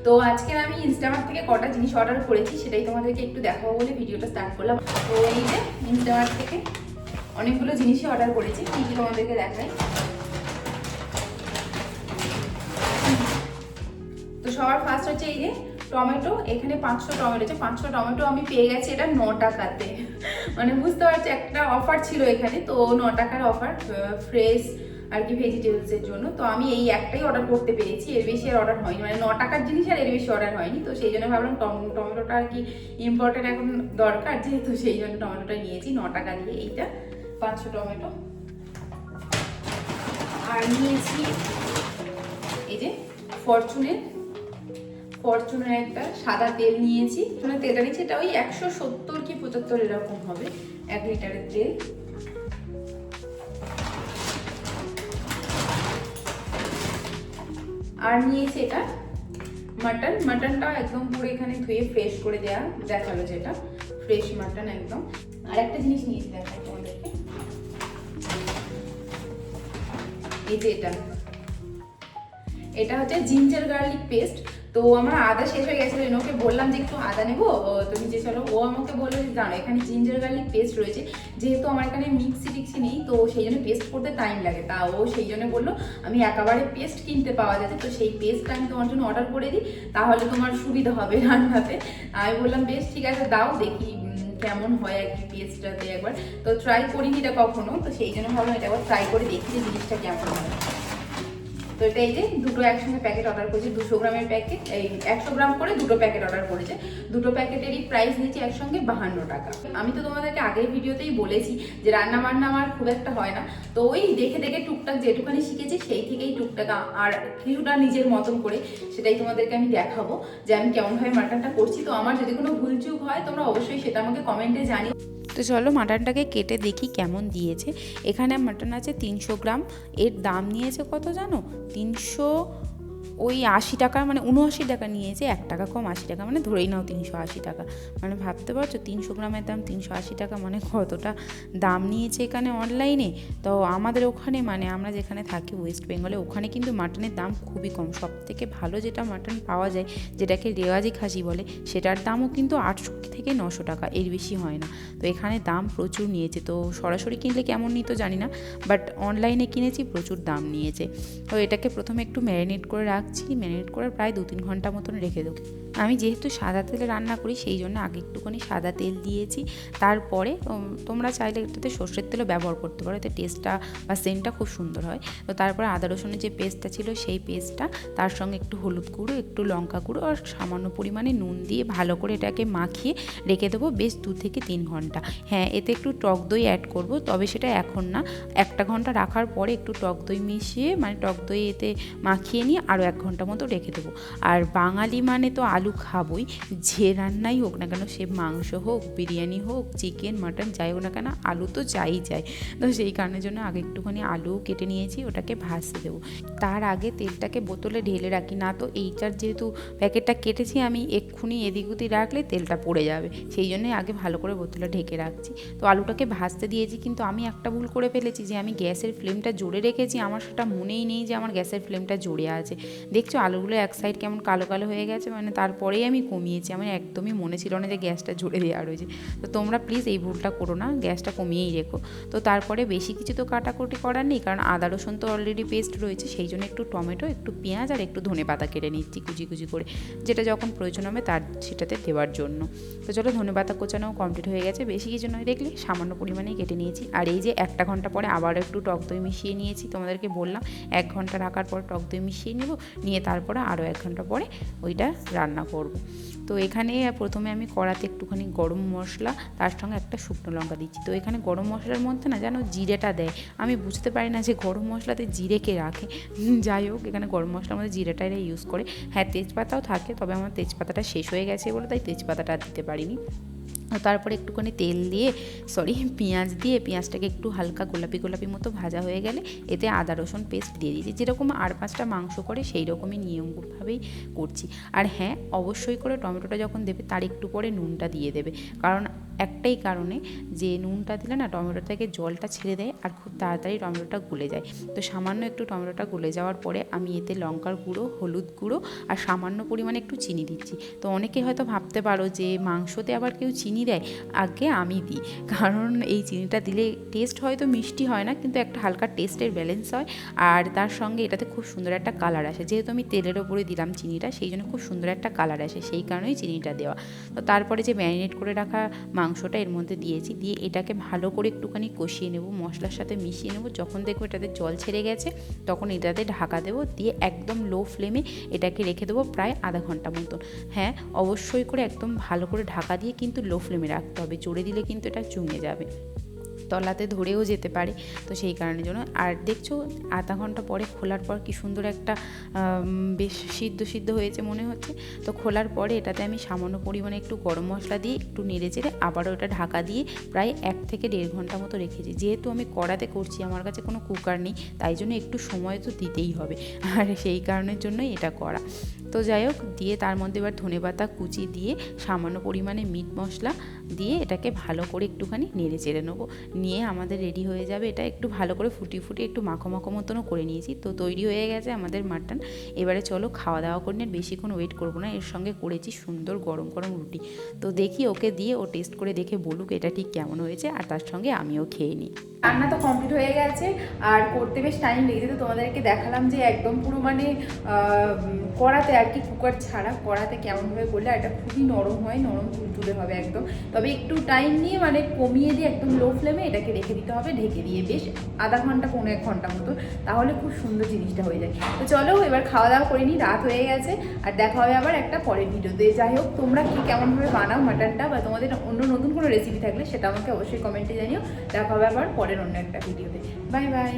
তো আজকে আমি ইনস্টামার্ট থেকে কটা জিনিস অর্ডার করেছি সেটাই তোমাদেরকে একটু দেখাবো বলে ভিডিওটা স্টার্ট করলাম। তো এই যে ইনস্টামার্ট থেকে অনেকগুলো জিনিসই অর্ডার করেছি, কি কি তোমাদেরকে দেখাই। তো সবার ফার্স্ট হচ্ছে এই যে টমেটো, এখানে 500 টমেটো আছে। 500 টমেটো আমি পেয়ে গেছি এটা 9 টাকাতে। মানে বুঝতে পারছি একটা অফার ছিল এখানে, তো 9 টাকার অফার ফ্রেশ আর কি ভেজিটেবলসের জন্য। তো আমি এই একটাই অর্ডার করতে পেরেছি, এর বেশি আর অর্ডার হয়নি, মানে 9 টাকার জিনিস আর এর বেশি অর্ডার হয়নি। তো সেই জন্য ভাবলাম টমেটোটা আর কি ইম্পর্টেন্ট এখন দরকার, যেহেতু সেই জন্য টমেটোটা নিয়েছি 9 টাকা দিয়ে। এইটা 500 টমেটো। আর নিয়েছি এই যে ফরচুনের একটা সাদা তেল নিয়েছি। তেলটা নিচ্ছি, এটা ওই 170 কি 75 এরকম হবে, 1 লিটারের তেল। আর নিয়েছি এটা মাটনটা একদম পুরো এখানে ধুয়ে ফ্রেশ করে দেয়া দেখালো, যেটা ফ্রেশ মাটন একদম। আর একটা জিনিস নিয়েছি দেখাই তোমাদেরকে, এই যে এটা হচ্ছে জিঞ্জার গার্লিক পেস্ট। তো আমার আদা শেষ হয়ে গেছিলো, ওকে বললাম যে একটু আদা নেবো, তুমি যে চলো। ও আমাকে বললো যে জানো এখানে জিঞ্জার গার্লিক পেস্ট রয়েছে, যেহেতু আমার এখানে মিক্সি নেই, তো সেই জন্য পেস্ট করতে টাইম লাগে। তা ও সেই জন্য বললো আমি একেবারে পেস্ট কিনতে পাওয়া যাচ্ছে, তো সেই পেস্টটা আমি তোমার জন্য অর্ডার করে দিই, তাহলে তোমার সুবিধা হবে রান্নাতে। আমি বললাম বেশ ঠিক আছে দাও, দেখি কেমন হয় আর কি পেস্টটাতে একবার। তো ট্রাই করিনি এটা কখনো, তো সেই জন্য ভাবলাম এটা একবার ট্রাই করে দেখি যে জিনিসটা কেমন হয়। তো এটা এই যে দুটো একসঙ্গে প্যাকেট অর্ডার করেছি, 200 গ্রামের প্যাকেট, এই 100 গ্রাম করে দুটো প্যাকেট অর্ডার করেছে। দুটো প্যাকেটেরই প্রাইস নিয়েছি একসঙ্গে 52 টাকা। আমি তো তোমাদেরকে আগের ভিডিওতেই বলেছি যে রান্না বান্না আমার খুব একটা হয় না, তো ওই দেখে দেখে টুকটাক যেটুখানি শিখেছি সেই থেকেই টুকটাক আর কিছুটা নিজের মতন করে সেটাই তোমাদেরকে আমি দেখাবো যে আমি কেমনভাবে মাটনটা করছি। তো আমার যদি কোনো ভুলচুক হয় তোমরা অবশ্যই সেটা আমাকে কমেন্টে জানিও। তো চলো মাটনটাকে কেটে দেখি কেমন দিয়েছে। এখানে মাটন আছে 300 গ্রাম, এর দাম নিয়েছে কত জানো? 380 টাকা, মানে 79 টাকা নিয়েছে, 1 টাকা কম 80 টাকা, মানে ধরেই নাও 380 টাকা। মানে ভাবতে পারছো 300 গ্রামের দাম 380 টাকা, মানে কতটা দাম নিয়েছে এখানে অনলাইনে। তো আমাদের ওখানে, মানে আমরা যেখানে থাকি ওয়েস্ট বেঙ্গলে, ওখানে কিন্তু মাটনের দাম খুবই কম। সব থেকে ভালো যেটা মাটন পাওয়া যায়, যেটাকে রেওয়াজি খাসি বলে, সেটার দামও কিন্তু 800 থেকে 900 টাকা, এর বেশি হয় না। তো এখানে দাম প্রচুর নিয়েছে। তো সরাসরি কিনলে কেমন নিত জানি না, বাট অনলাইনে কিনেছি, প্রচুর দাম নিয়েছে। তো এটাকে প্রথমে একটু ম্যারিনেট করে ম্যারিনেট করে প্রায় 2-3 ঘন্টা মতন রেখে দেবো। আমি যেহেতু সাদা তেলে রান্না করি, সেই জন্য আগে একটুখানি সাদা তেল দিয়েছি। তারপরে তোমরা চাইলে এটাতে সর্ষের তেলও ব্যবহার করতে পারো, এতে টেস্টটা বা সেন্টটা খুব সুন্দর হয়। তো তারপরে আদা রসুনের যে পেস্টটা ছিল সেই পেস্টটা, তার সঙ্গে একটু হলুদ গুঁড়ো, একটু লঙ্কা গুঁড়ো আর সামান্য পরিমাণে নুন দিয়ে ভালো করে এটাকে মাখিয়ে রেখে দেবো বেশ 2 থেকে 3 ঘন্টা। হ্যাঁ, এতে একটু টক দই অ্যাড করব, তবে সেটা এখন না, 1 ঘন্টা রাখার পরে একটু টক দই মিশিয়ে, মানে টক দই এতে মাখিয়ে নিয়ে আরও 1 ঘন্টা মতো রেখে দেবো। আর বাঙালি মানে তো আলু খাবই, যে রান্নাই হোক না কেন, সে মাংস হোক, বিরিয়ানি হোক, চিকেন মাটন যাই হোক না কেন, আলু তো চাই। তো সেই কারণের জন্য আগে একটুখানি আলু কেটে নিয়েছি, ওটাকে ভাজতে দেবো। তার আগে তেলটাকে বোতলে ঢেলে রাখি, না তো এইটার যেহেতু প্যাকেটটা কেটেছি আমি, এক্ষুনি এদিক ওদিক রাখলে তেলটা পড়ে যাবে, সেই জন্যই আগে ভালো করে বোতলে ঢেকে রাখছি। তো আলুটাকে ভাজতে দিয়েছি, কিন্তু আমি একটা ভুল করে ফেলেছি যে আমি গ্যাসের ফ্লেমটা জোরে রেখেছি, আমার সেটা মনেই নেই যে আমার গ্যাসের ফ্লেমটা জোরে আছে। দেখছো আলুগুলো এক সাইড কেমন কালো কালো হয়ে গেছে, মানে তারপরেই আমি কমিয়েছি, আমার একদমই মনে ছিল না যে গ্যাসটা জোরে দেওয়া রয়েছে। তো তোমরা প্লিজ এই ভুলটা করো না, গ্যাসটা কমিয়েই রেখো। তো তারপরে বেশি কিছু তো কাটাকুটি করার নেই, কারণ আদা রসুন তো অলরেডি পেস্ট রয়েছে, সেই জন্য একটু টমেটো, একটু পেঁয়াজ আর একটু ধনেপাতা কেটে নিচ্ছি কুচি কুচি করে, যেটা যখন প্রয়োজন হবে তার সেটাতে দেওয়ার জন্য। তো চলো ধনেপাতা কোচানোও কমপ্লিট হয়ে গেছে, বেশি কিছু নয়, দেখলে সামান্য পরিমাণেই কেটে নিয়েছি। আর এই যে 1 ঘন্টা পরে আবার একটু টক দই মিশিয়ে নিয়েছি, তোমাদেরকে বললাম 1 ঘন্টা রাখার পর টক দই মিশিয়ে নেব, নিয়ে তারপরে আরও 1 ঘন্টা পরে ওইটা রান্না করব। তো এখানে প্রথমে আমি কড়াতে একটুখানি গরম মশলা, তার সঙ্গে একটা শুকনো লঙ্কা দিচ্ছি। তো এখানে গরম মশলার মধ্যে না যেন জিরেটা দেয়, আমি বুঝতে পারি না যে গরম মশলাতে জিরে কে রাখে। যাই হোক, এখানে গরম মশলার মধ্যে জিরেটা এরা ইউজ করে। হ্যাঁ, তেজপাতাও থাকে, তবে আমার তেজপাতাটা শেষ হয়ে গেছে বলে তাই তেজপাতাটা দিতে পারিনি। তারপরে একটুখানি তেল দিয়ে, পেঁয়াজ দিয়ে, পেঁয়াজটাকে একটু হালকা গোলাপি গোলাপি মতো ভাজা হয়ে গেলে এতে আদা রসুন পেস্ট দিয়ে দিয়েছি, যেরকম আর 5টা মাংস করে সেই রকমই নিয়মভাবেই করছি। আর হ্যাঁ, অবশ্যই করে টমেটোটা যখন দেবে তার একটু পরে নুনটা দিয়ে দেবে, কারণ একটাই কারণে যে নুনটা দিলে না টমেটো থেকে জলটা ছেড়ে দেয় আর খুব তাড়াতাড়ি টমেটোটা গলে যায়। তো সামান্য একটু টমেটোটা গলে যাওয়ার পরে আমি এতে লঙ্কার গুঁড়ো, হলুদ গুঁড়ো আর সামান্য পরিমাণে একটু চিনি দিচ্ছি। তো অনেকে হয়তো ভাবতে পারো যে মাংসতে আবার কেউ চিনি দেয়, আগে আমি দিই, কারণ এই চিনিটা দিলে টেস্ট হয়তো মিষ্টি হয় না, কিন্তু একটা হালকা টেস্টের ব্যালেন্স হয় আর তার সঙ্গে এটাতে খুব সুন্দর একটা কালার আসে। যেহেতু আমি তেলের ওপরে দিলাম চিনিটা, সেই জন্য খুব সুন্দর একটা কালার আসে, সেই কারণেই চিনিটা দেওয়া। তো তারপরে যে ম্যারিনেট করে রাখা মাংসটা এর মধ্যে দিয়েছি, দিয়ে এটাকে ভালো করে একটুখানি কষিয়ে নেব, মশলার সাথে মিশিয়ে নেব। যখন দেখবো এটাতে জল ছেড়ে গেছে তখন এটাতে ঢাকা দেবো, দিয়ে একদম লো ফ্লেমে এটাকে রেখে দেবো প্রায় আধা ঘন্টা মতন। হ্যাঁ, অবশ্যই করে একদম ভালো করে ঢাকা দিয়ে কিন্তু লো ফ্লেমে রাখতে হবে, জোরে দিলে কিন্তু এটা চুঙে যাবে, তলাতে ধরেও যেতে পারে। তো সেই কারণের জন্য। আর দেখছো আধা ঘন্টা পরে খোলার পর কি সুন্দর একটা বেশ সিদ্ধ হয়েছে মনে হচ্ছে। তো খোলার পরে এটাতে আমি সামান্য পরিমাণে একটু গরম মশলা দিয়ে একটু নেড়ে চেড়ে আবারও এটা ঢাকা দিয়ে প্রায় 1 থেকে 1.5 ঘন্টা মতো রেখেছি। যেহেতু আমি কড়াতে করছি, আমার কাছে কোনো কুকার নেই, তাই জন্য একটু সময় তো দিতেই হবে, আর সেই কারণের জন্যই এটা করা। তো যাই হোক, দিয়ে তার মধ্যে এবার ধনেপাতা কুচি দিয়ে সামান্য পরিমাণে মিট মশলা দিয়ে এটাকে ভালো করে একটুখানি নেড়ে চেড়ে নেবো, নিয়ে আমাদের রেডি হয়ে যাবে। এটা একটু ভালো করে ফুটিয়ে একটু মাখো মতনও করে নিয়েছি। তো তৈরি হয়ে গেছে আমাদের মাটন। এবারে চলো খাওয়া দাওয়া করে নিয়ে বেশিক্ষণ ওয়েট করবো না। এর সঙ্গে করেছি সুন্দর গরম রুটি। তো দেখি ওকে দিয়ে ও টেস্ট করে দেখে বলুক এটা ঠিক কেমন হয়েছে, আর তার সঙ্গে আমিও খেয়ে নিই। রান্না তো কমপ্লিট হয়ে গেছে আর করতে বেশ টাইম লেগেছে। তো তোমাদেরকে দেখালাম যে একদম পুরো মানে কড়াতে আর কি, কুকার ছাড়া কড়াতে কেমনভাবে করলে এটা খুবই নরম হয়, নরম তুলতুলে হবে একদম। তবে একটু টাইম নিয়ে মানে কমিয়ে দিয়ে একদম লো ফ্লেমে এটাকে রেখে দিতে হবে, ঢেকে দিয়ে বেশ আধা ঘন্টা 1.5 ঘন্টা মতো, তাহলে খুব সুন্দর জিনিসটা হয়ে যায়। তো চলো এবার খাওয়া দাওয়া করে নিই, রাত হয়ে গেছে। আর দেখা হবে আবার একটা পরের ভিডিওতে। যাই হোক, তোমরা কি কেমনভাবে বানাও মাটনটা, বা তোমাদের অন্য নতুন কোনো রেসিপি থাকলে সেটা আমাকে অবশ্যই কমেন্টে জানিও। দেখা হবে আবার পরের অন্য একটা ভিডিওতে। Bye bye.